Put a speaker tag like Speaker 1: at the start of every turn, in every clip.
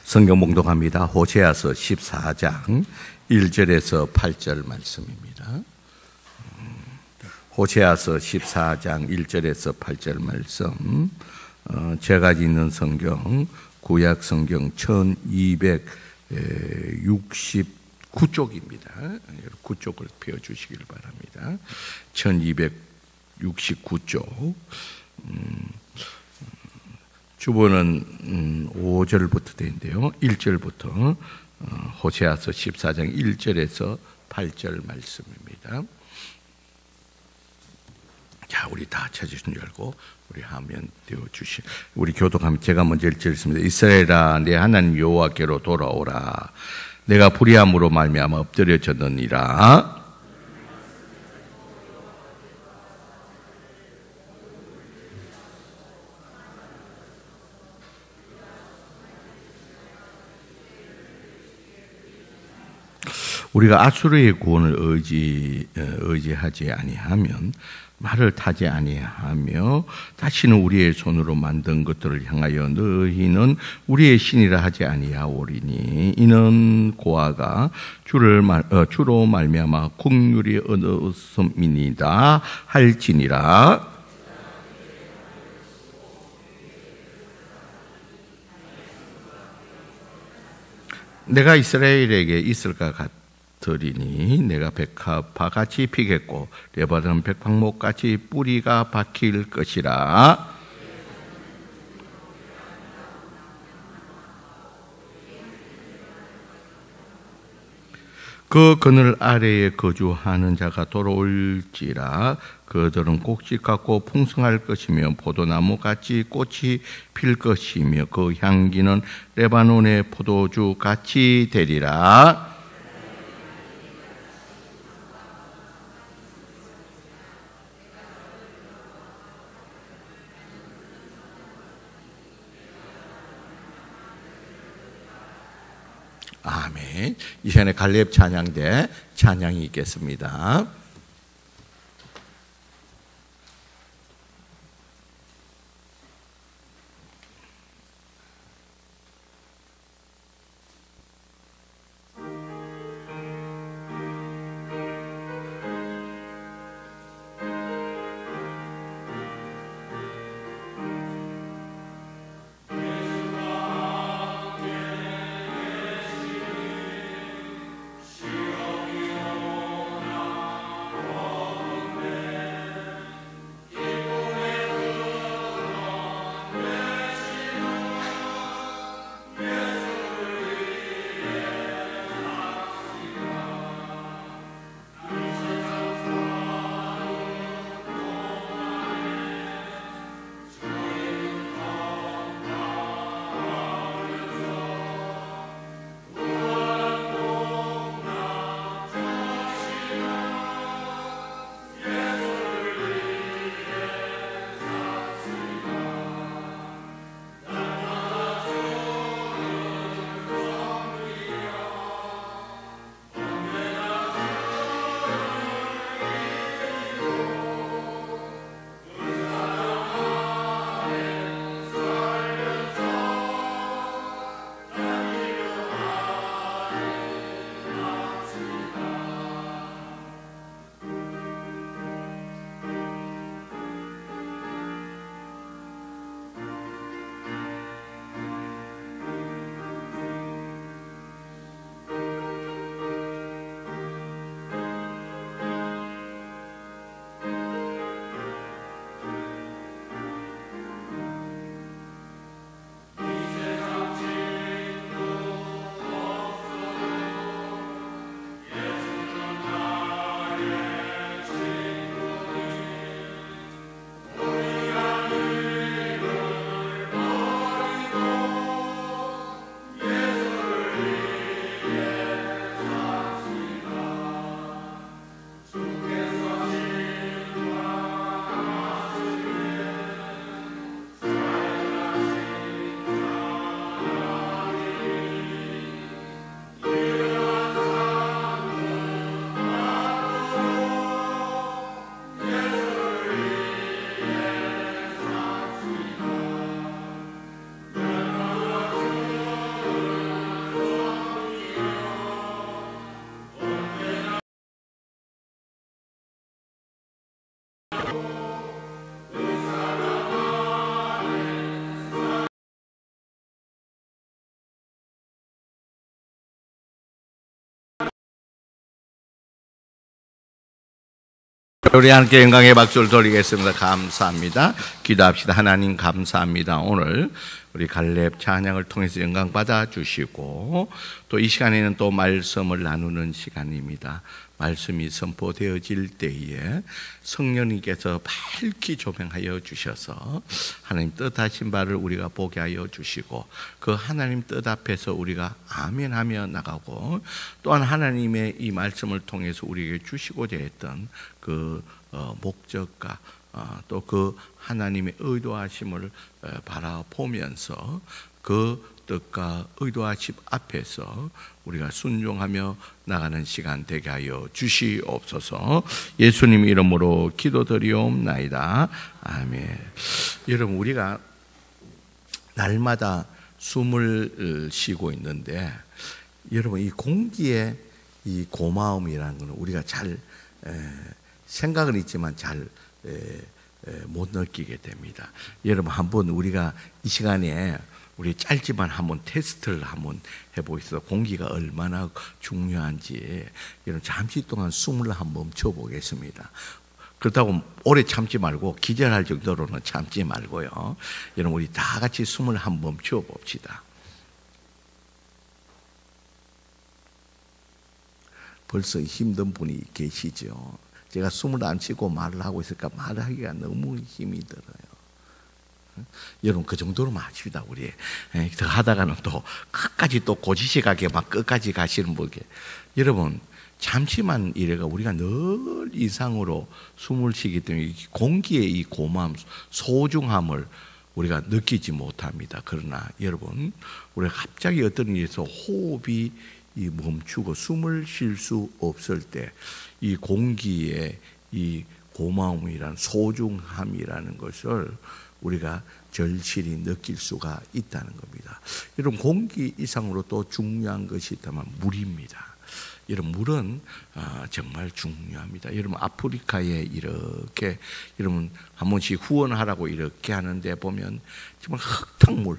Speaker 1: 성경 봉독합니다. 호세아서 14장 1절에서 8절 말씀입니다. 호세아서 14장 1절에서 8절 말씀. 제가 있는 성경 구약 성경 1269쪽입니다. 9쪽을 펴주시길 바랍니다. 1269쪽. 주보는 5절부터 되는데요. 1절부터 호세아서 14장 1절에서 8절 말씀입니다. 자, 우리 다 찾으신 줄 알고 우리 화면 띄워주시. 우리 교독하면 제가 먼저 읽겠습니다. 이스라엘아, 내 하나님 여호와께로 돌아오라. 내가 불의함으로 말미암아 엎드려졌느니라. 우리가 아수르의 구원을 의지하지 아니하면, 말을 타지 아니하며 다시는 우리의 손으로 만든 것들을 향하여 너희는 우리의 신이라 하지 아니하오리니, 이는 고아가 주로 말미암아 국률이 얻었음이니이다 할지니라. 내가 이스라엘에게 있을까 같으리니 내가 백합화같이 피겠고 레바논 백향목같이 뿌리가 박힐 것이라. 그 그늘 아래에 거주하는 자가 돌아올지라. 그들은 곡식 같고 풍성할 것이며 포도나무같이 꽃이 필 것이며 그 향기는 레바논의 포도주 같이 되리라. 아멘. 이 시간에 갈렙 찬양대 찬양이 있겠습니다. 우리 함께 영광의 박수를 돌리겠습니다. 감사합니다. 기도합시다. 하나님 감사합니다. 오늘 우리 갈렙 찬양을 통해서 영광 받아주시고 또 이 시간에는 또 말씀을 나누는 시간입니다. 말씀이 선포되어질 때에 성령님께서 밝히 조명하여 주셔서 하나님 뜻하신 바를 우리가 보게 하여 주시고 그 하나님 뜻 앞에서 우리가 아멘하며 나가고 또한 하나님의 이 말씀을 통해서 우리에게 주시고자 했던 그 목적과 또 그 하나님의 의도하심을 바라보면서 그 뜻과 의도하심 앞에서 우리가 순종하며 나가는 시간 되게 하여 주시옵소서. 예수님 이름으로 기도드리옵나이다. 아멘. 여러분, 우리가 날마다 숨을 쉬고 있는데 여러분, 이 공기의 이 고마움이라는 것은 우리가 잘 생각은 있지만 잘 못 느끼게 됩니다. 여러분, 한번 우리가 이 시간에 우리 짧지만 한번 테스트를 한번 해보겠습니다. 공기가 얼마나 중요한지 여러분 잠시 동안 숨을 한번 멈춰 보겠습니다. 그렇다고 오래 참지 말고 기절할 정도로는 참지 말고요. 여러분, 우리 다 같이 숨을 한번 멈춰 봅시다. 벌써 힘든 분이 계시죠. 제가 숨을 안 쉬고 말을 하고 있으니까 말하기가 너무 힘이 들어요. 여러분, 그 정도로만 합시다. 우리 더 하다가는 또 끝까지 또 고지식하게 막 끝까지 가시는 분께 여러분, 잠시만 이래가 우리가 늘 이상으로 숨을 쉬기 때문에 공기의 이 고마움, 소중함을 우리가 느끼지 못합니다. 그러나 여러분, 우리가 갑자기 어떤 일에서 호흡이 멈추고 숨을 쉴 수 없을 때 이 공기의 이 고마움이란 소중함이라는 것을 우리가 절실히 느낄 수가 있다는 겁니다. 여러분, 공기 이상으로 또 중요한 것이 있다면 물입니다. 여러분, 물은 정말 중요합니다. 여러분, 아프리카에 이렇게 여러분 한 번씩 후원하라고 이렇게 하는데 보면 정말 흙탕물,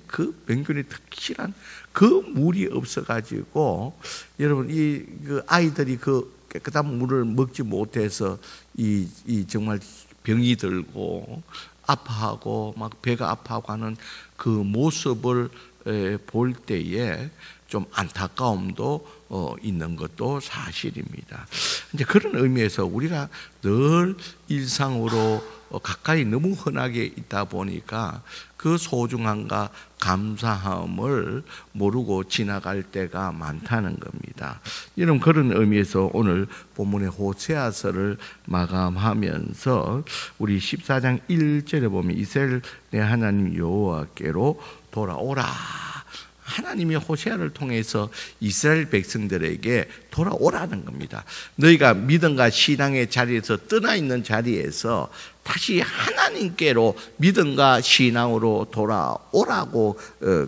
Speaker 1: 그 맹균이 특실한 그 물이 없어가지고 여러분 그 아이들이 그 깨끗한 물을 먹지 못해서 이 정말 병이 들고 아파하고 막 배가 아파하고 하는 그 모습을 볼 때에 좀 안타까움도 있는 것도 사실입니다. 이제 그런 의미에서 우리가 늘 일상으로 가까이 너무 흔하게 있다 보니까 그 소중함과 감사함을 모르고 지나갈 때가 많다는 겁니다. 이런 그런 의미에서 오늘 본문의 호세아서를 마감하면서 우리 14장 1절에 보면 이스라엘 내 하나님 여호와께로 돌아오라. 하나님이 호세아를 통해서 이스라엘 백성들에게 돌아오라는 겁니다. 너희가 믿음과 신앙의 자리에서 떠나 있는 자리에서 다시 하나님께로 믿음과 신앙으로 돌아오라고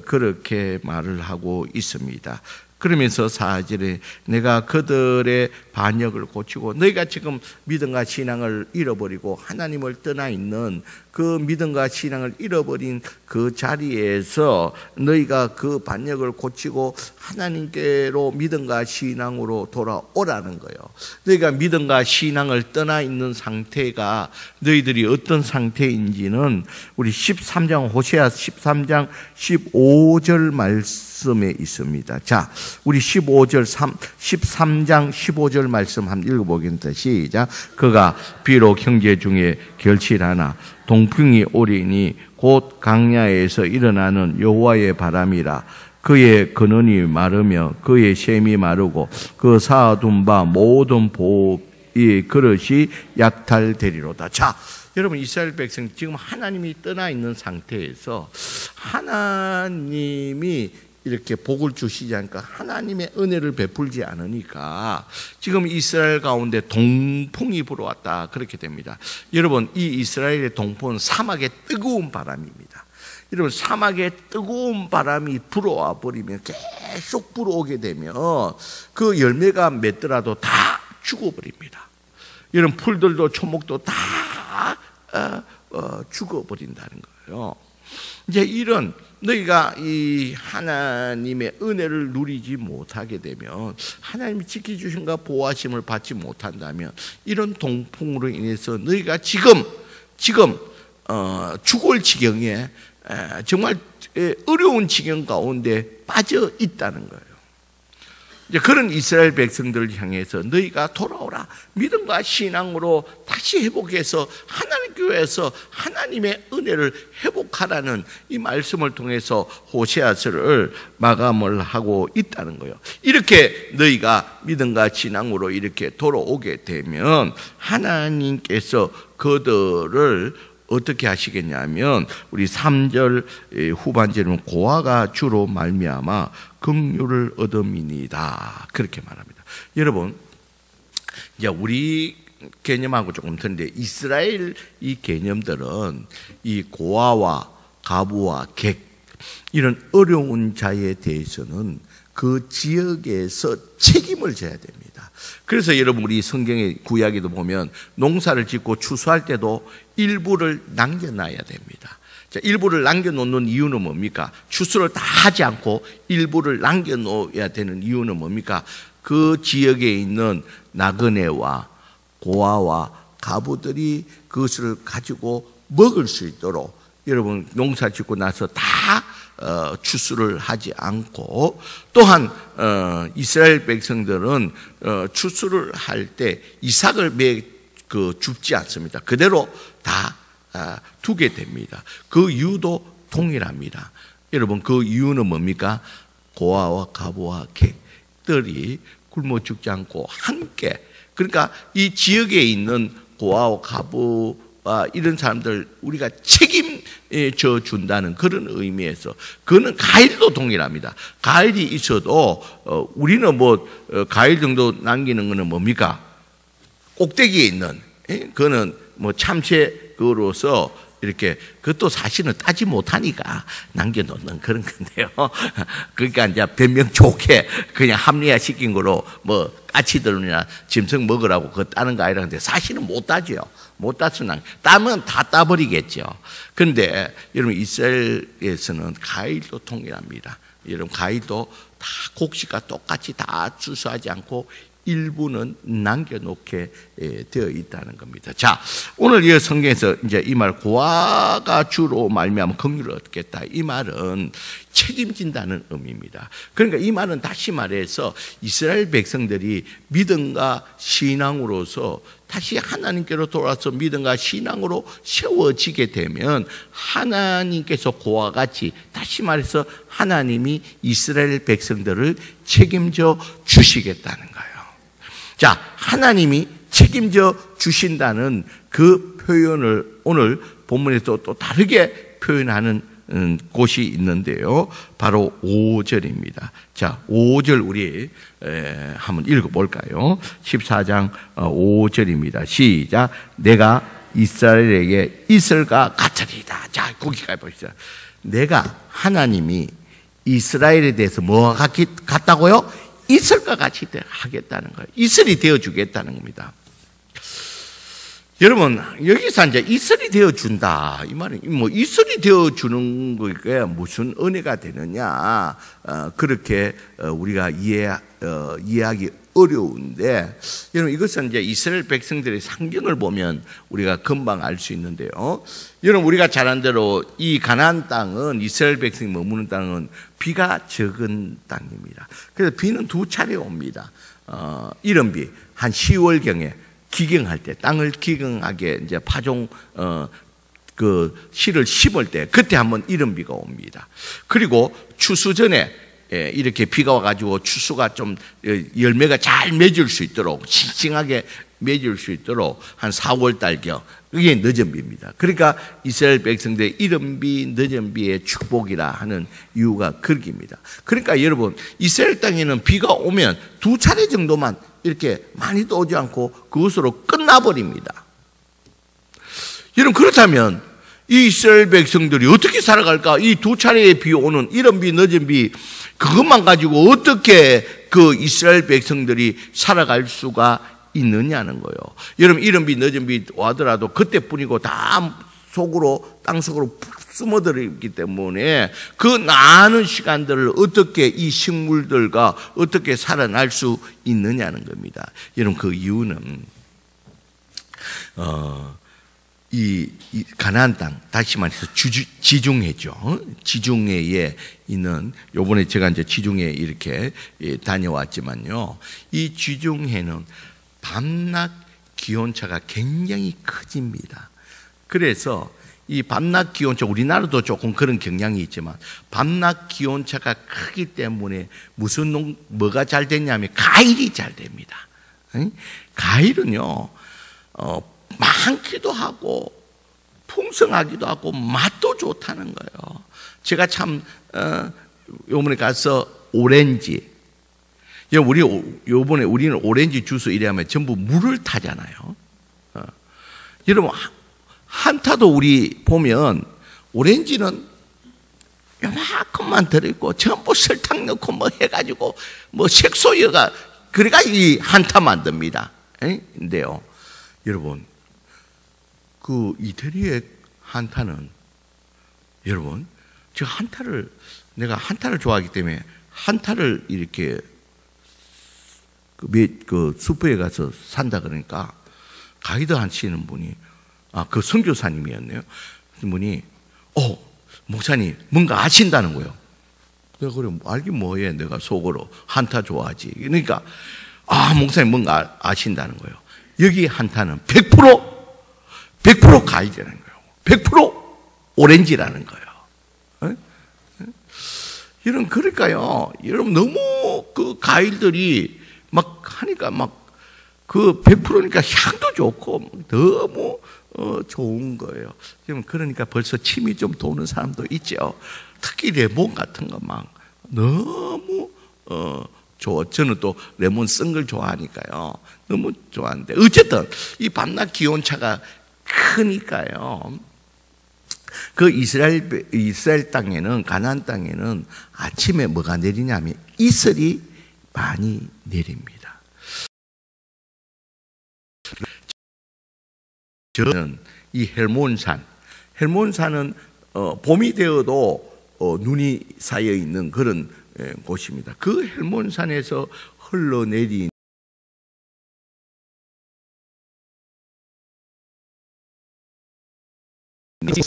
Speaker 1: 그렇게 말을 하고 있습니다. 그러면서 4절에 내가 그들의 반역을 고치고 너희가 지금 믿음과 신앙을 잃어버리고 하나님을 떠나 있는 그 믿음과 신앙을 잃어버린 그 자리에서 너희가 그 반역을 고치고 하나님께로 믿음과 신앙으로 돌아오라는 거예요. 너희가 믿음과 신앙을 떠나 있는 상태가 너희들이 어떤 상태인지는 우리 13장 호세아 13장 15절 말씀에 있습니다. 자, 우리 13장 15절 말씀 한번 읽어보겠습니다. 시작. 그가 비록 형제 중에 결실하나 동풍이 오리니 곧 강야에서 일어나는 여호와의 바람이라. 그의 근원이 마르며 그의 샘이 마르고 그 쌓아둔 바 모든 보의 그릇이 약탈되리로다. 자, 여러분, 이스라엘 백성 지금 하나님이 떠나 있는 상태에서 하나님이 이렇게 복을 주시지 않으니까 하나님의 은혜를 베풀지 않으니까 지금 이스라엘 가운데 동풍이 불어왔다 그렇게 됩니다. 여러분, 이 이스라엘의 동풍은 사막의 뜨거운 바람입니다. 여러분, 사막의 뜨거운 바람이 불어와 버리면 계속 불어오게 되면 그 열매가 맺더라도 다 죽어버립니다. 여러분, 풀들도 초목도 다 죽어버린다는 거예요. 이제 이런 너희가 이 하나님의 은혜를 누리지 못하게 되면, 하나님이 지켜주신가 보호하심을 받지 못한다면, 이런 동풍으로 인해서 너희가 지금 죽을 지경에, 정말 어려운 지경 가운데 빠져 있다는 거예요. 이제 그런 이스라엘 백성들을 향해서 너희가 돌아오라, 믿음과 신앙으로 다시 회복해서 하나님 교회에서 하나님의 은혜를 회복하라는 이 말씀을 통해서 호세아서를 마감을 하고 있다는 거예요. 이렇게 너희가 믿음과 신앙으로 이렇게 돌아오게 되면 하나님께서 그들을 어떻게 하시겠냐면, 우리 3절 후반절은 고아가 주로 말미암아 긍휼을 얻음이니이다, 그렇게 말합니다. 여러분, 이제 우리 개념하고 조금 다른데, 이스라엘 이 개념들은 이 고아와 가부와 객, 이런 어려운 자에 대해서는 그 지역에서 책임을 져야 됩니다. 그래서 여러분, 우리 성경의 구약에도 보면 농사를 짓고 추수할 때도 일부를 남겨놔야 됩니다. 자, 일부를 남겨놓는 이유는 뭡니까? 추수를 다 하지 않고 일부를 남겨놓아야 되는 이유는 뭡니까? 그 지역에 있는 나그네와 고아와 가부들이 그것을 가지고 먹을 수 있도록, 여러분 농사 짓고 나서 다 추수를 하지 않고, 또한 이스라엘 백성들은 추수를 할 때 이삭을 줍지 않습니다. 그대로 다 두게 됩니다. 그 이유도 동일합니다. 여러분, 그 이유는 뭡니까? 고아와 가부와 객들이 굶어 죽지 않고 함께, 그러니까 이 지역에 있는 고아와 가부와 이런 사람들 우리가 책임져 준다는 그런 의미에서, 그는 가일도 동일합니다. 가일이 있어도 우리는 가일 정도 남기는 것은 뭡니까? 꼭대기에 있는, 그거는 참새 그로서 이렇게, 그것도 사실은 따지 못하니까 남겨놓는 그런 건데요. 그러니까 이제 변명 좋게 그냥 합리화시킨 거로 까치들이나 짐승 먹으라고 그거 따는 거 아니라는데, 사실은 못 따죠. 못 따서 따면 다 따버리겠죠. 그런데 여러분, 이스라엘에서는 가일도 동일합니다. 여러분, 가일도 다 곡식과 똑같이 다 추수하지 않고 일부는 남겨놓게 되어 있다는 겁니다. 자, 오늘 이 성경에서 이제 이 말, 고아가 주로 말미암아 긍휼을 얻겠다, 이 말은 책임진다는 의미입니다. 그러니까 이 말은 다시 말해서 이스라엘 백성들이 믿음과 신앙으로서 다시 하나님께로 돌아서 믿음과 신앙으로 세워지게 되면, 하나님께서 고아와 같이, 다시 말해서 하나님이 이스라엘 백성들을 책임져 주시겠다는 거예요. 자, 하나님이 책임져 주신다는 그 표현을 오늘 본문에서 또 다르게 표현하는 곳이 있는데요. 바로 5절입니다. 자, 5절 우리 한번 읽어볼까요? 14장 5절입니다. 시작. 내가 이스라엘에게 이슬과 같으리다. 자, 거기까지 보시죠. 내가, 하나님이 이스라엘에 대해서 뭐가 같다고요? 이슬과 같이 하겠다는 거예요. 이슬이 되어주겠다는 겁니다. 여러분, 여기서 이제 이슬이 되어준다, 이 말은 이슬이 되어주는 거에 무슨 은혜가 되느냐, 그렇게 우리가 이해하기 어려운데, 여러분, 이것은 이제 이스라엘 백성들의 상징을 보면 우리가 금방 알 수 있는데요. 여러분, 우리가 잘 아는 대로 이 가나안 땅은, 이스라엘 백성이 머무는 땅은 비가 적은 땅입니다. 그래서 비는 두 차례 옵니다. 이런 비, 한 10월경에 기경할 때, 땅을 기경하게 이제 파종 그 씨를 심을 때, 그때 한번 이런 비가 옵니다. 그리고 추수 전에 이렇게 비가 와가지고 추수가 좀 열매가 잘 맺을 수 있도록, 싱싱하게 맺을 수 있도록 한 4월 달경, 그게 늦은 비입니다. 그러니까 이스라엘 백성들의 이른 비, 늦은 비의 축복이라 하는 이유가 그렇습니다. 그러니까 여러분, 이스라엘 땅에는 비가 오면 두 차례 정도만 이렇게 많이도 오지 않고 그것으로 끝나버립니다. 여러분, 그렇다면 이 이스라엘 백성들이 어떻게 살아갈까? 이 두 차례의 비 오는, 이른 비, 늦은 비, 그것만 가지고 어떻게 그 이스라엘 백성들이 살아갈 수가 있느냐는 거예요. 여러분, 이른 비, 늦은 비 와더라도 그때뿐이고 다 속으로, 땅 속으로 스며들어 있기 때문에 그 많은 시간들을 어떻게 이 식물들과 어떻게 살아날 수 있느냐는 겁니다. 여러분, 그 이유는 이 가나안 땅, 다시 말해서 지중해죠. 지중해에 있는, 요번에 제가 이제 지중해 이렇게 다녀왔지만요, 이 지중해는 밤낮 기온차가 굉장히 커집니다. 그래서 이 밤낮 기온차, 우리나라도 조금 그런 경향이 있지만 밤낮 기온차가 크기 때문에 뭐가 잘 됐냐면 과일이 잘 됩니다. 과일은요, 많기도 하고 풍성하기도 하고 맛도 좋다는 거예요. 제가 참 요번에 가서 오렌지, 요번에 우리는 오렌지 주스 이래하면 전부 물을 타잖아요. 여러분, 한타도 우리 보면 오렌지는 요만큼만 들어있고 전부 설탕 넣고 뭐 해가지고 뭐 색소여가 그래가 이 한타 만듭니다. 근데요, 여러분, 그 이태리의 한타는, 여러분, 내가 한타를 좋아하기 때문에 한타를 이렇게 그 슈퍼에 가서 산다 그러니까 가이드 하시는 분이, 그 선교사님이었네요. 그 분이, 목사님, 뭔가 아신다는 거예요. 내가 그래, 알긴 뭐해. 내가 속으로 한타 좋아하지. 그러니까, 목사님 뭔가 아신다는 거예요. 여기 한타는 100% 과일이라는 거예요. 100% 오렌지라는 거예요. 여러분, 그러니까요, 여러분, 너무 그 과일들이 막 하니까 그 100%니까 향도 좋고 너무 좋은 거예요. 지금 그러니까 벌써 침이 좀 도는 사람도 있죠. 특히 레몬 같은 거 막 너무 좋아. 저는 또 레몬 쓴 걸 좋아하니까요. 너무 좋아하는데, 어쨌든 이 밤낮 기온차가 크니까요. 그 이스라엘 땅에는, 가나안 땅에는 아침에 뭐가 내리냐면 이슬이 많이 내립니다. 저는 이 헬몬산은 봄이 되어도 눈이 쌓여 있는 그런 곳입니다. 그 헬몬산에서 흘러내린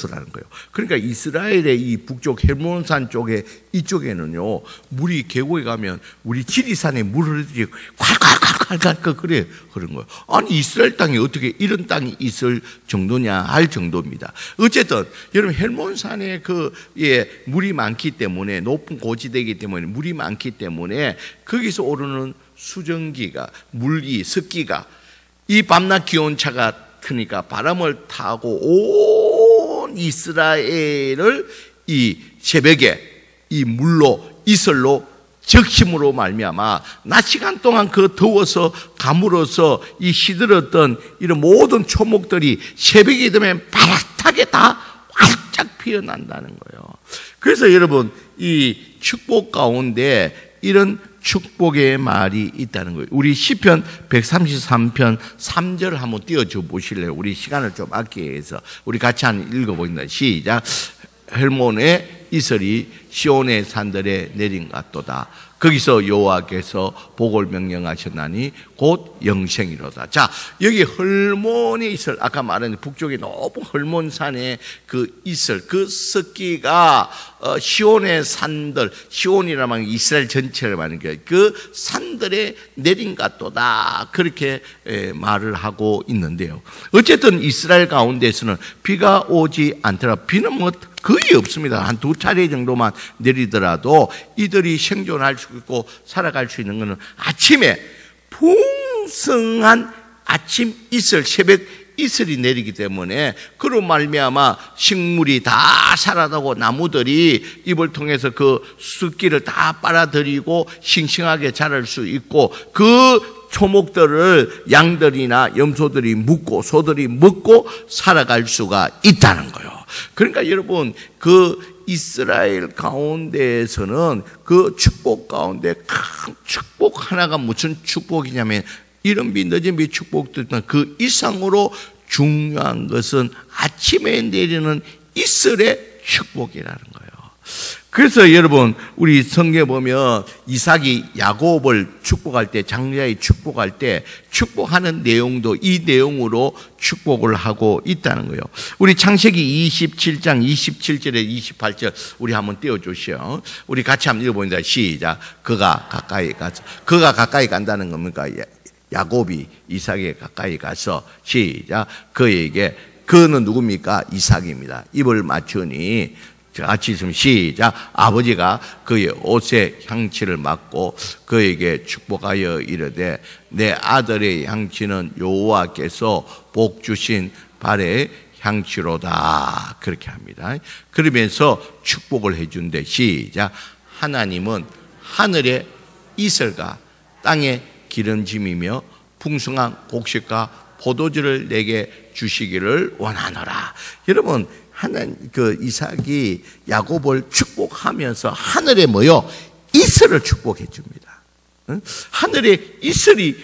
Speaker 1: 라는 거예요. 그러니까 이스라엘의 이 북쪽 헬몬산 쪽에, 이쪽에는요, 물이 계곡에 가면 우리 지리산에 물 흐르듯이 콸콸콸콸콸 그래 그런 거예요. 아니, 이스라엘 땅에 어떻게 이런 땅이 있을 정도냐 할 정도입니다. 어쨌든 여러분, 헬몬산에 물이 많기 때문에, 높은 고지대이기 때문에 물이 많기 때문에 거기서 오르는 수증기가, 습기가 이 밤낮 기온차가 크니까 바람을 타고 온 이스라엘을 이 새벽에 이 물로, 이슬로, 적심으로 말미암아 낮 시간 동안 그 더워서 가물어서 이 시들었던 이런 모든 초목들이 새벽이 되면 바락하게 다 활짝 피어난다는 거예요. 그래서 여러분, 이 축복 가운데 이런 축복의 말이 있다는 거예요. 우리 시편 133편 3절 한번 띄워줘 보실래요? 우리 시간을 좀 아끼기 위해서 우리 같이 한번 읽어보겠습니다. 시작. 헬몬의 이슬이 시온의 산들에 내린 것 같도다. 거기서 여호와께서 복을 명령하셨나니 곧 영생이로다. 자, 여기 헐몬의 이슬, 아까 말한 북쪽의 높은 헐몬산의 그 이슬, 그 습기가 시온의 산들, 시온이라면 이스라엘 전체를 말하는 거예요. 그 산들에 내린 것 같도다. 그렇게 말을 하고 있는데요. 어쨌든 이스라엘 가운데서는 비가 오지 않더라. 비는 뭐 거의 없습니다. 한 2차례 정도만 내리더라도 이들이 생존할 수 있고 살아갈 수 있는 것은 아침에 풍성한 아침 이슬, 새벽 이슬이 내리기 때문에 그로 말미암아 식물이 다 살아나고 나무들이 입을 통해서 그 습기를 다 빨아들이고 싱싱하게 자랄 수 있고 그 초목들을 양들이나 염소들이 묵고 소들이 먹고 살아갈 수가 있다는 거예요. 그러니까 여러분, 그 이스라엘 가운데에서는 그 축복 가운데 큰 축복 하나가 무슨 축복이냐면 이른 비 늦은 비 축복들은 그 이상으로 중요한 것은 아침에 내리는 이슬의 축복이라는 거예요. 그래서 여러분 우리 성경에 보면 이삭이 야곱을 축복할 때, 장자의 축복할 때 축복하는 내용도 이 내용으로 축복을 하고 있다는 거예요. 우리 창세기 27장 27절에 28절 우리 한번 띄워주시오. 우리 같이 한번 읽어봅니다. 시작. 그가 가까이 간다는 겁니까? 야곱이 이삭에 가까이 가서 시작. 그에게, 그는 누굽니까? 이삭입니다. 입을 맞추니 같이 있으면 시작. 아버지가 그의 옷에 향취를 맡고 그에게 축복하여 이르되 내 아들의 향취는 여호와께서 복 주신 발의 향취로다. 그렇게 합니다. 그러면서 축복을 해준대. 시작. 하나님은 하늘의 이슬과 땅의 기름짐이며 풍성한 곡식과 포도주를 내게 주시기를 원하노라. 여러분, 이삭이 야곱을 축복하면서 하늘에 이슬을 축복해 줍니다. 하늘에 이슬이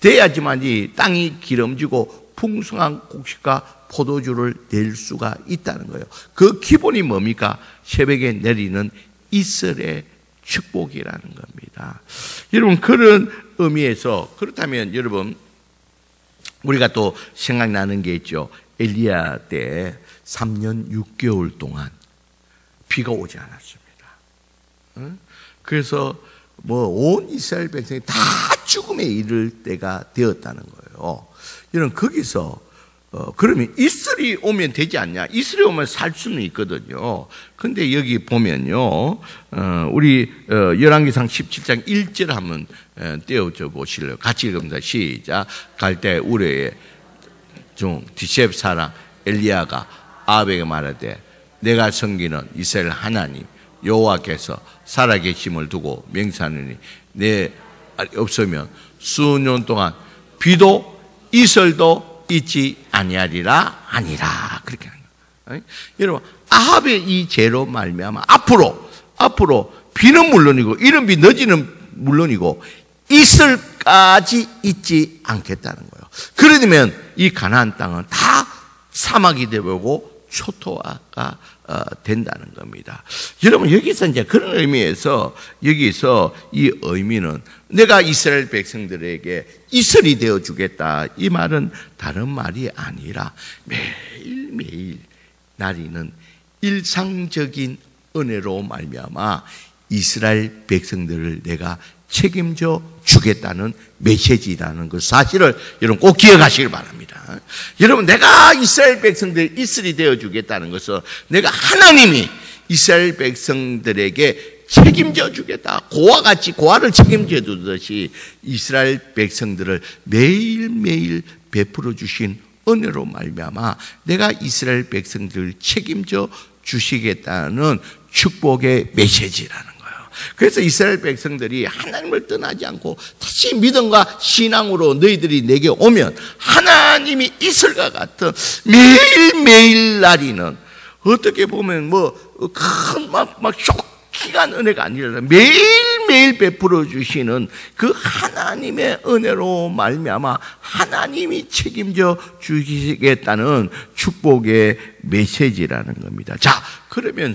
Speaker 1: 돼야지만이 땅이 기름지고 풍성한 곡식과 포도주를 낼 수가 있다는 거예요. 그 기본이 뭡니까? 새벽에 내리는 이슬의 축복이라는 겁니다. 여러분, 그런 의미에서, 그렇다면 여러분, 우리가 또 생각나는 게 있죠. 엘리야 때 3년 6개월 동안 비가 오지 않았습니다. 그래서 온 이스라엘 백성이 다 죽음에 이를 때가 되었다는 거예요. 여러분, 거기서 그러면 이슬이 오면 되지 않냐? 이슬이 오면 살 수는 있거든요. 근데 여기 보면요, 우리 열왕기상 17장 1절 한번 떼어줘 보실래요? 같이 읽습니다. 시작. 갈대 우레의 중 디셉 사람 엘리야가 아합에게 말하되 내가 섬기는 이스라엘 하나님 여호와께서 살아계심을 두고 맹세하느니 내 없으면 수년 동안 비도 이슬도 있지 아니하리라 하니라. 그렇게 하는 거예요. 여러분, 아합의 이 죄로 말미암아 앞으로 비는 물론이고 이른 비 너지는 물론이고 이슬까지 있지 않겠다는 거예요. 그러면 이 가나안 땅은 다 사막이 되고 초토화가 된다는 겁니다. 여러분, 여기서 이제 그런 의미에서 여기서 이 의미는 내가 이스라엘 백성들에게 이슬이 되어 주겠다, 이 말은 다른 말이 아니라 매일매일 나리는 일상적인 은혜로 말미암아 이스라엘 백성들을 내가 책임져 주겠다는 메시지라는 그 사실을 여러분 꼭 기억하시길 바랍니다. 여러분, 내가 이스라엘 백성들 이슬이 되어 주겠다는 것은 내가 하나님이 이스라엘 백성들에게 책임져 주겠다, 고와 같이 고아를 책임져 주듯이 이스라엘 백성들을 매일매일 베풀어 주신 은혜로 말미암아 내가 이스라엘 백성들을 책임져 주시겠다는 축복의 메시지라는 거예요. 그래서 이스라엘 백성들이 하나님을 떠나지 않고 다시 믿음과 신앙으로 너희들이 내게 오면 하나님이 이슬과 같은 매일매일 나리는, 어떻게 보면 큰 쇼키한 은혜가 아니라 매일매일 베풀어 주시는 그 하나님의 은혜로 말미암아 하나님이 책임져 주시겠다는 축복의 메시지라는 겁니다. 자, 그러면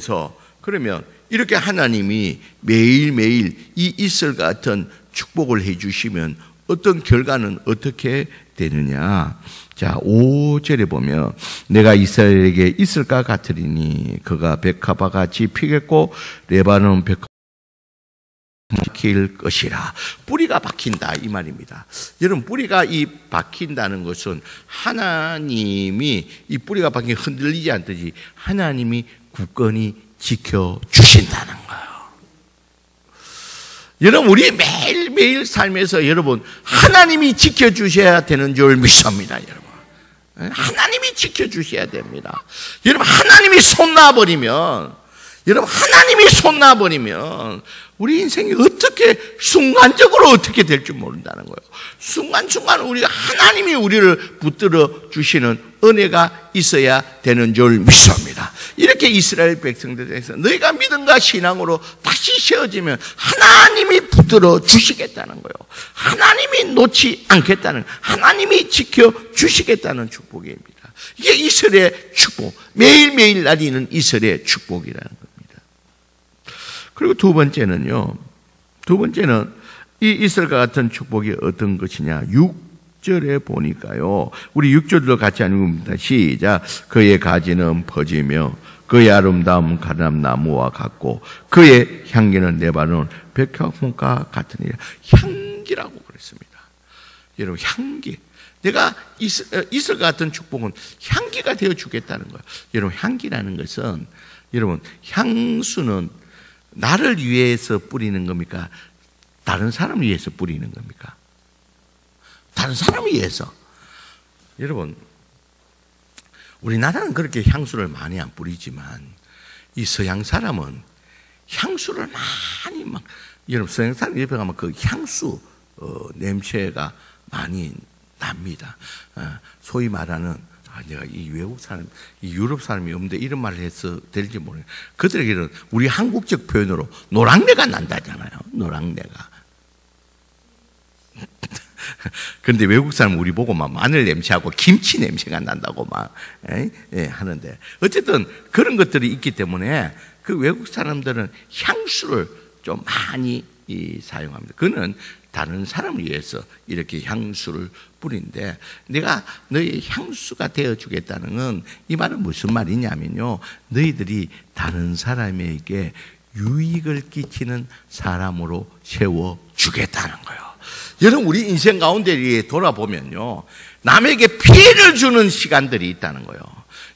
Speaker 1: 이렇게 하나님이 매일매일 이 이슬 같은 축복을 해 주시면 어떤 결과는 어떻게 되느냐? 자, 5절에 보면 내가 이스라엘에게 이슬과 같으리니 그가 백합화 같이 피겠고 레바논 백합 박힐 것이라. 뿌리가 박힌다, 이 말입니다. 여러분, 뿌리가 박힌다는 것은 하나님이 이 뿌리가 박힌 흔들리지 않듯이 하나님이 굳건히 지켜주신다는 거예요. 여러분, 우리 매일매일 삶에서 여러분 하나님이 지켜주셔야 되는 줄 믿습니다. 여러분, 하나님이 지켜주셔야 됩니다. 여러분, 하나님이 손 놔버리면 우리 인생이 순간적으로 어떻게 될 줄 모른다는 거예요. 순간순간 하나님이 우리를 붙들어 주시는 은혜가 있어야 되는 줄 믿습니다. 이렇게 이스라엘 백성들에서 너희가 믿음과 신앙으로 다시 세워지면 하나님이 붙들어 주시겠다는 거예요. 하나님이 놓지 않겠다는, 하나님이 지켜 주시겠다는 축복입니다. 이게 이스라엘의 축복, 매일매일 나리는 이스라엘의 축복이라는 겁니다. 그리고 두 번째는 이 이스라엘과 같은 축복이 어떤 것이냐, 6절에 보니까요, 우리 6절도 같이 읽습니다. 시작. 그의 가지는 퍼지며 그의 아름다움 가람나무와 같고 그의 향기는 레바논 백향목과 같으니라. 향기라고 그랬습니다. 여러분, 향기. 내가 이스라엘 같은 축복은 향기가 되어 주겠다는 거예요. 여러분, 향기라는 것은, 여러분, 향수는 나를 위해서 뿌리는 겁니까? 다른 사람을 위해서 뿌리는 겁니까? 다른 사람을 위해서. 여러분, 우리나라는 그렇게 향수를 많이 안 뿌리지만 이 서양 사람은 향수를 많이 여러분, 서양 사람 옆에 가면 그 향수 냄새가 많이 납니다. 소위 말하는, 내가 이 외국 사람, 이 유럽 사람이 없는데 이런 말을 해서 될지 모르겠어요. 그들에게는 우리 한국적 표현으로 노랑내가 난다잖아요. 노랑내가. 그런데 외국 사람은 우리 보고 막 마늘 냄새하고 김치 냄새가 난다고 막 하는데, 어쨌든 그런 것들이 있기 때문에 그 외국 사람들은 향수를 좀 많이 사용합니다. 그는 다른 사람을 위해서 이렇게 향수를 뿌린데, 내가 너희 향수가 되어주겠다는 건, 이 말은 무슨 말이냐면요, 너희들이 다른 사람에게 유익을 끼치는 사람으로 세워주겠다는 거예요. 여러분, 우리 인생 가운데 돌아보면요, 남에게 피해를 주는 시간들이 있다는 거예요.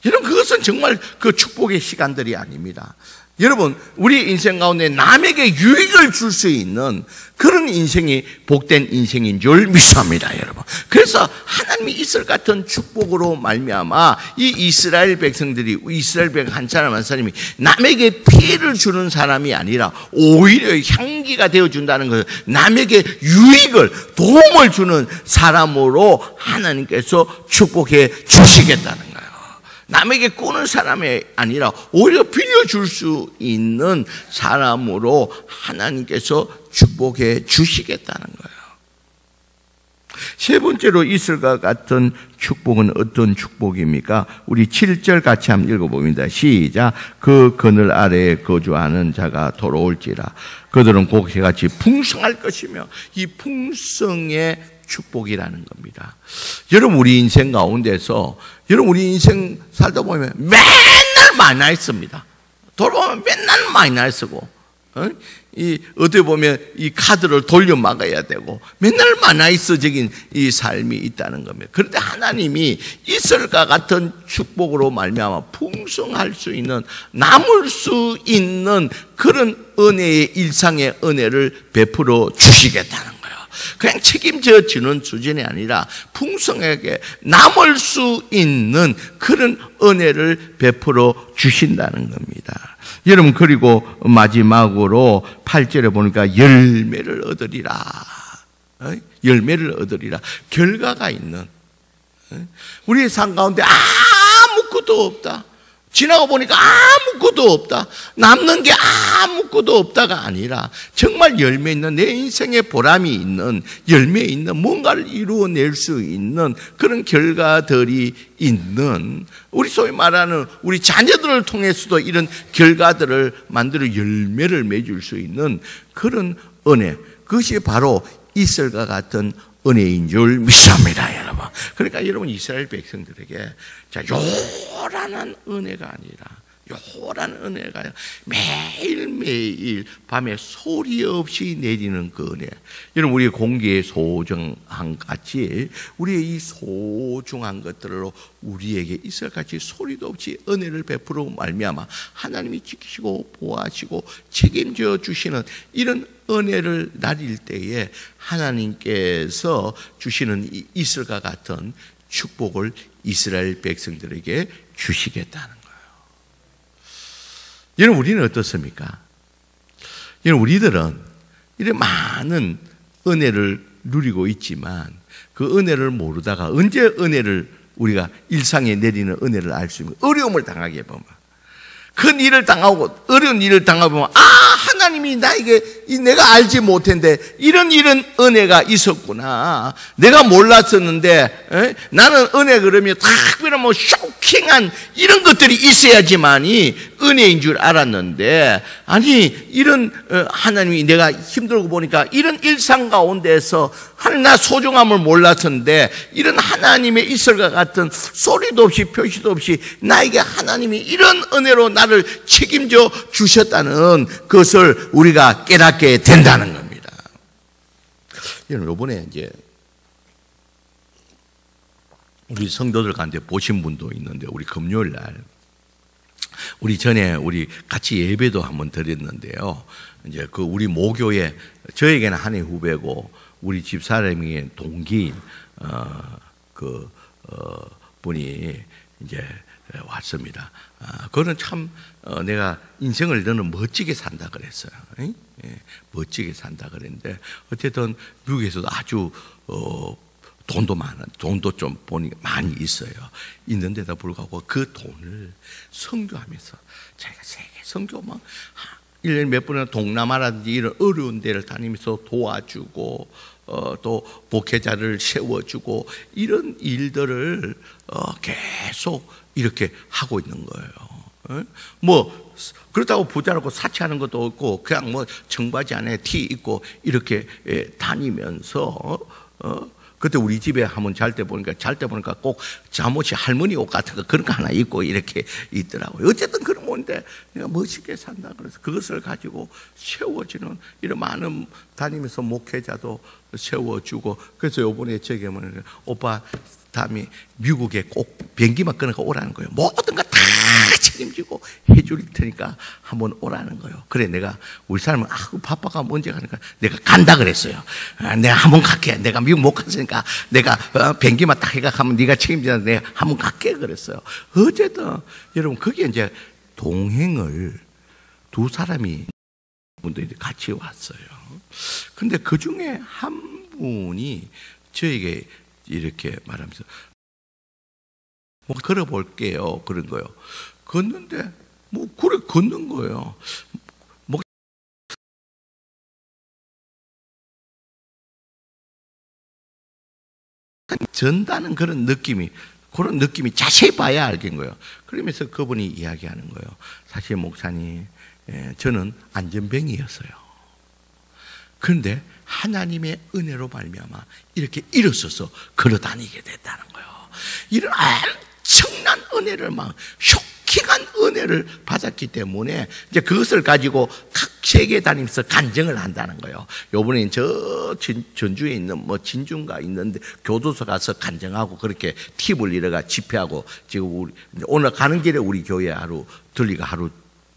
Speaker 1: 여러분, 그것은 정말 그 축복의 시간들이 아닙니다. 여러분, 우리 인생 가운데 남에게 유익을 줄 수 있는 그런 인생이 복된 인생인 줄 믿습니다, 여러분. 그래서 하나님이 이스라엘 같은 축복으로 말미암아 이 이스라엘 백성들이, 이스라엘 백성 한 사람 한 사람이 남에게 피해를 주는 사람이 아니라 오히려 향기가 되어준다는 것은 남에게 유익을, 도움을 주는 사람으로 하나님께서 축복해 주시겠다는 거예요. 남에게 꾸는 사람이 아니라 오히려 빌려줄 수 있는 사람으로 하나님께서 축복해 주시겠다는 거예요. 세 번째로 이슬과 같은 축복은 어떤 축복입니까? 우리 7절 같이 한번 읽어봅니다. 시작. 그 그늘 아래에 거주하는 자가 돌아올지라. 그들은 곡식같이 풍성할 것이며, 이 풍성의 축복이라는 겁니다. 여러분, 우리 인생 가운데서, 여러분, 우리 인생 살다 보면 맨날 많이 있습니다. 돌아보면 맨날 많이 쓰고, 어떻게 보면 이 카드를 돌려 막아야 되고, 맨날 많이서적인 이 삶이 있다는 겁니다. 그런데 하나님이 이슬과 같은 축복으로 말미암아 풍성할 수 있는, 남을 수 있는 그런 은혜의, 일상의 은혜를 베풀어 주시겠다는 거예요. 그냥 책임져 주는 수준이 아니라 풍성하게 남을 수 있는 그런 은혜를 베풀어 주신다는 겁니다. 여러분, 그리고 마지막으로 8절에 보니까 열매를 얻으리라. 열매를 얻으리라. 결과가 있는, 우리의 삶 가운데 아무것도 없다, 지나고 보니까 아무것도 없다, 남는 게 아무것도 없다가 아니라 정말 열매 있는, 내 인생에 보람이 있는, 열매 있는, 뭔가를 이루어낼 수 있는 그런 결과들이 있는, 우리 소위 말하는 우리 자녀들을 통해서도 이런 결과들을 만들어 열매를 맺을 수 있는 그런 은혜, 그것이 바로 이슬과 같은 은혜인 줄 믿습니다, 여러분. 그러니까 여러분, 이스라엘 백성들에게 자, 요란한 은혜가 아니라, 요란한 은혜가 매일매일 밤에 소리 없이 내리는 그 은혜. 여러분, 우리의 공기의 소중한 같이 우리의 이 소중한 것들로 우리에게 이슬같이 소리도 없이 은혜를 베풀어 말미암아 하나님이 지키시고 보호하시고 책임져 주시는 이런 은혜를 나릴 때에 하나님께서 주시는 이 이슬과 같은 축복을 이스라엘 백성들에게 주시겠다는 거예요. 여러분, 우리는 어떻습니까? 여러분, 우리들은 이런 많은 은혜를 누리고 있지만 그 은혜를 모르다가 언제 은혜를 우리가 일상에 내리는 은혜를 알 수 있는 거예요. 어려움을 당하게 보면, 큰 일을 당하고 어려운 일을 당하면 하나님이 나에게 내가 알지 못했는데 이런 은혜가 있었구나. 내가 몰랐었는데 나는 은혜 그러면 특별한 쇼킹한 이런 것들이 있어야지만이 은혜인 줄 알았는데, 아니 이런 하나님이 내가 힘들고 보니까 이런 일상 가운데서 하나님 나 소중함을 몰랐었는데 이런 하나님의 있을과 같은 소리도 없이 표시도 없이 나에게 하나님이 이런 은혜로 나를 책임져 주셨다는 것을 우리가 깨닫게 된다는 겁니다. 여러분, 이번에 이제 우리 성도들 가운데 보신 분도 있는데, 우리 금요일 날 우리 전에 우리 같이 예배도 한번 드렸는데요. 이제 그 우리 모교에 저에게는 한 해 후배고 우리 집사람이 동기인 분이 이제 왔습니다. 그거는 참 내가 인생을 너는 멋지게 산다 그랬어요. 멋지게 산다 그랬는데, 어쨌든 미국에서도 아주 돈도 좀 보니 많이 있어요. 있는데도 불구하고 그 돈을 선교하면서 자기가 세계 선교 막 1년에 몇 번이나 동남아라든지 이런 어려운 데를 다니면서 도와주고 또 목회자를 세워주고 이런 일들을 계속 이렇게 하고 있는 거예요. 뭐 그렇다고 부자라고 사치하는 것도 없고 그냥 뭐 청바지 안에 티 입고 이렇게 다니면서 그때 우리 집에 한번 잘 때 보니까 꼭 잠옷이 할머니 옷 같은 거 그런 거 하나 입고 이렇게 있더라고요. 어쨌든 그런 건데 내가 멋있게 산다 그래서 그것을 가지고 세워지는 이런 많은 다니면서 목회자도 세워주고, 그래서 요번에 저에게 뭐냐면 오빠 다음에 미국에 꼭 비행기만 끊어가 오라는 거예요. 모든 거 다 책임지고 해줄 테니까 한번 오라는 거예요. 그래 내가 우리 사람은 바빠가 언제 가니까 내가 간다 그랬어요. 내가 한번 갈게. 내가 미국 못 갔으니까 내가 비행기만 딱 해가 가면 네가 책임지자. 내가 한번 갈게 그랬어요. 어쨌든 여러분 거기에 이제 동행을 두 사람이 분들이 같이 왔어요. 근데 그 중에 한 분이 저에게 이렇게 말하면서 뭐 걸어볼게요 그런 거요. 걷는데 뭐 그래 걷는 거예요. 뭐 전다는 그런 느낌이 자세히 봐야 알겠는 거예요. 그러면서 그분이 이야기하는 거예요. 사실 목사님, 저는 안전병이었어요. 그런데 하나님의 은혜로 말미암아 이렇게 일어서서 걸어다니게 됐다는 거예요. 이런 엄청난 은혜를 막 쇼킹한 은혜를 받았기 때문에 이제 그것을 가지고 각 세계 다니면서 간증을 한다는 거예요. 요번에 저 전주에 있는 뭐 진중가 있는데 교도소 가서 간증하고 그렇게 팁을 잃어가 집회하고 지금 우리 오늘 가는 길에 우리 교회 하루 들리가 하루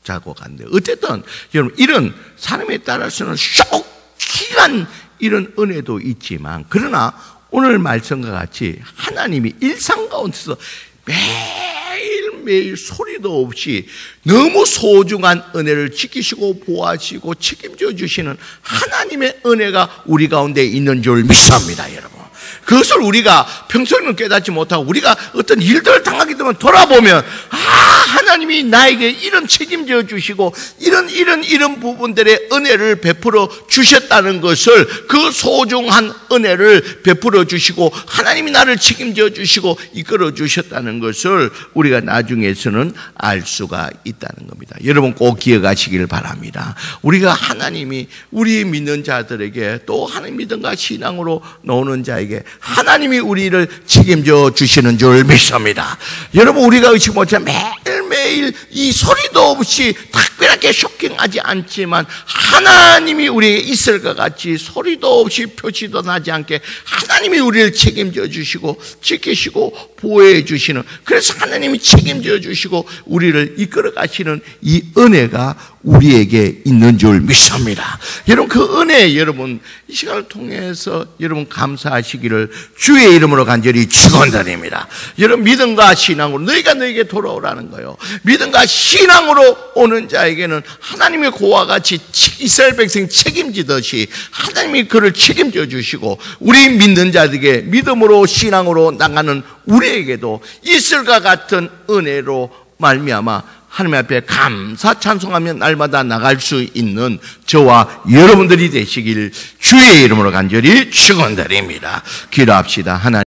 Speaker 1: 자고 갔는데, 어쨌든 여러분 이런 사람에 따라서는 쇼킹한 이런 은혜도 있지만, 그러나 오늘 말씀과 같이 하나님이 일상 가운데서 매일매일 소리도 없이 너무 소중한 은혜를 지키시고 보호하시고 책임져 주시는 하나님의 은혜가 우리 가운데 있는 줄 믿습니다, 여러분. 그것을 우리가 평소에는 깨닫지 못하고 우리가 어떤 일들을 당하게 되면 돌아보면 하나님이 나에게 이런 책임져 주시고 이런 부분들의 은혜를 베풀어 주셨다는 것을, 그 소중한 은혜를 베풀어 주시고 하나님이 나를 책임져 주시고 이끌어 주셨다는 것을 우리가 나중에서는 알 수가 있다는 겁니다. 여러분 꼭 기억하시길 바랍니다. 우리가 하나님이 우리 믿는 자들에게, 또 하나님 믿음과 신앙으로 나오는 자에게 하나님이 우리를 책임져 주시는 줄 믿습니다. 여러분 우리가 의식 못하면 매일매일 이 소리도 없이 특별하게 쇼킹하지 않지만 하나님이 우리에게 있을 것 같이 소리도 없이 표시도 나지 않게 하나님이 우리를 책임져 주시고 지키시고 보호해 주시는, 그래서 하나님이 책임져 주시고 우리를 이끌어 가시는 이 은혜가 우리에게 있는 줄 믿습니다. 여러분 그 은혜 여러분 이 시간을 통해서 여러분 감사하시기를 주의 이름으로 간절히 축원드립니다. 여러분 믿음과 신앙으로 너희가 너에게 돌아오라는 거예요. 믿음과 신앙으로 오는 자에게는 하나님의 고와 같이 이스라엘 백성 책임지듯이 하나님이 그를 책임져 주시고 우리 믿는 자들에게 믿음으로 신앙으로 나가는 우리에게도 이슬과 같은 은혜로 말미암아 하나님 앞에 감사 찬송하며 날마다 나갈 수 있는 저와 여러분들이 되시길 주의 이름으로 간절히 축원드립니다. 기도합시다. 하나님